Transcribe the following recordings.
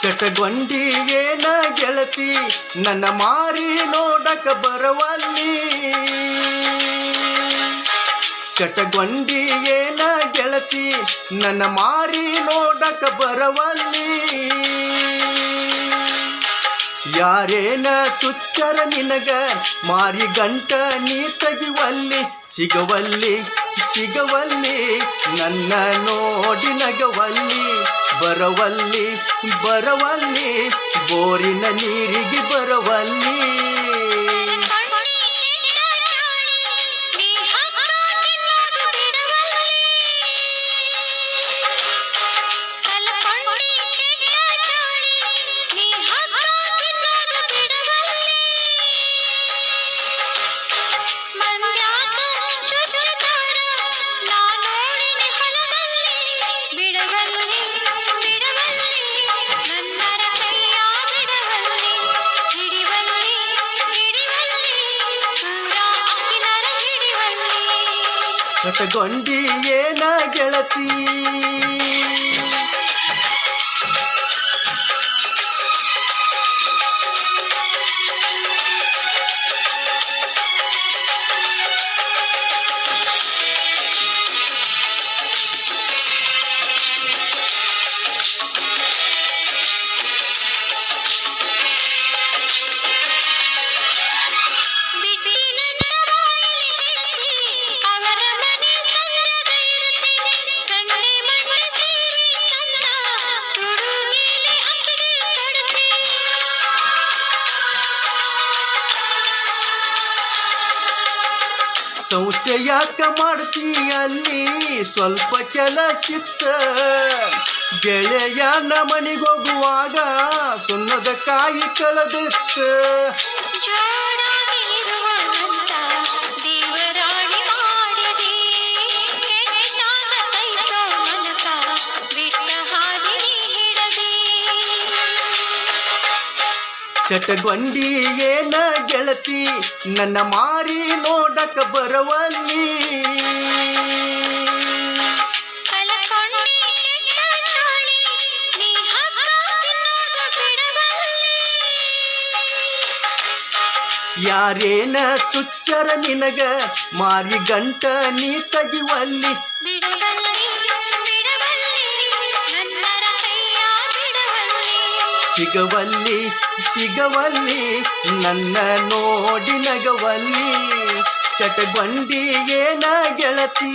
ಚಟಗೊಂಡಿ ಏನ ಗೆಳತಿ ನನ್ನ ಮಾರಿ ನೋಡಕ ಬರವಲ್ಲಿ. ಚಟಗೊಂಡಿ ಏನ ಗೆಳತಿ ನನ್ನ ಮಾರಿ ನೋಡಕ ಬರವಲ್ಲಿ. ಯಾರೇನ ತುಚ್ಚರ ನಿನಗ ಮಾರಿ ಗಂಟ ನೀ ತೆಗಿವಲ್ಲಿ. ಸಿಗವಲ್ಲಿ ಸಿಗವಲ್ಲಿ ನನ್ನ ನೋಡಿ ನಗವಲ್ಲಿ. ಬರವಲ್ಲಿ ಬರವಲ್ಲಿ ಬೋರಿನ ನೀರಿಗೆ ಬರವಲ್ಲಿ. ಚಟಗೊಂಡಿ ಏನ ಗೆಳತಿ ಸಂಶಯಾಕ ಮಾಡ್ತೀಯಲ್ಲಿ ಸ್ವಲ್ಪ ಕೆಲಸಿತ್ತ. ಗೆಳೆಯನ ಮನಿಗೋಗುವಾಗ ಸುಣ್ಣದ ಕಾಯಿ ಕಳೆದಿತ್ತ. ಚಟಗೊಂಡಿ ಏನ ಗೆಳತಿ ನನ್ನ ಮಾರಿ ನೋಡಕ ಬರವಲ್ಲಿ. ಯಾರೇನ ತುಚ್ಚರ ನಿನಗ ಮಾರಿ ಗಂಟ ನೀ ತೆಗಿವಲ್ಲಿ. ಸಿಗವಲ್ಲಿ ಸಿಗವಲ್ಲಿ ನನ್ನ ನೋಡಿ ನಗವಲ್ಲಿ. ಚಟಗೊಂಡಿ ಏನ ಗೆಳತಿ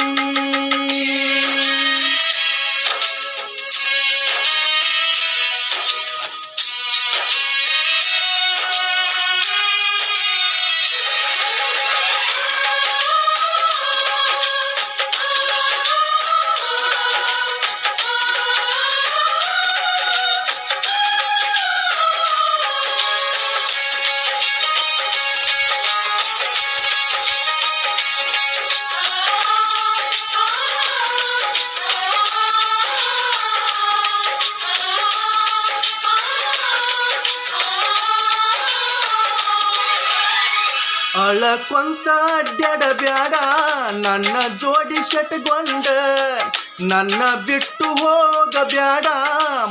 ಅಳಕೊಂತ ಅಡ್ಡಾಡಬ್ಯಾಡ ನನ್ನ ಜೋಡಿ ಶಟಗೊಂಡ. ನನ್ನ ಬಿಟ್ಟು ಹೋಗಬ್ಯಾಡ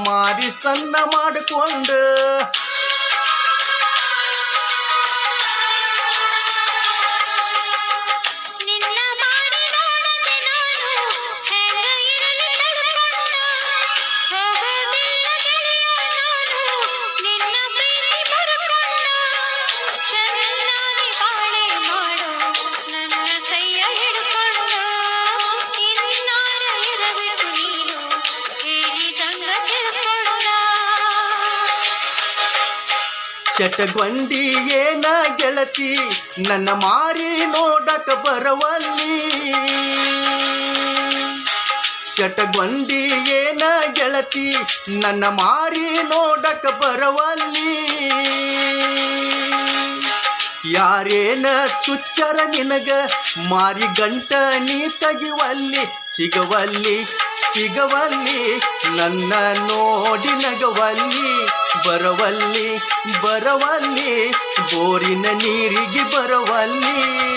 ಮಾರಿ ಸಣ್ಣ ಮಾಡಿಕೊಂಡ. ಚಟಗೊಂಡಿ ಏನ ಗೆಳತಿ ನನ್ನ ಮಾರಿ ನೋಡಕ ಬರವಲ್ಲಿ. ಚಟಗೊಂಡಿ ಏನ ಗೆಳತಿ ನನ್ನ ಮಾರಿ ನೋಡಕ ಬರವಲ್ಲಿ. ಯಾರೇನ ತುಚ್ಚರ ನಿನಗ ಮಾರಿ ಗಂಟ ನೀ ತೆಗಿವಲ್ಲಿ. ಸಿಗವಲ್ಲಿ ಸಿಗವಲ್ಲಿ ನನ್ನ ನೋಡಿ ನಗವಲ್ಲಿ. ಬರವಲ್ಲಿ ಬರವಲ್ಲಿ ಬೋರಿನ ನೀರಿಗೆ ಬರವಲ್ಲಿ.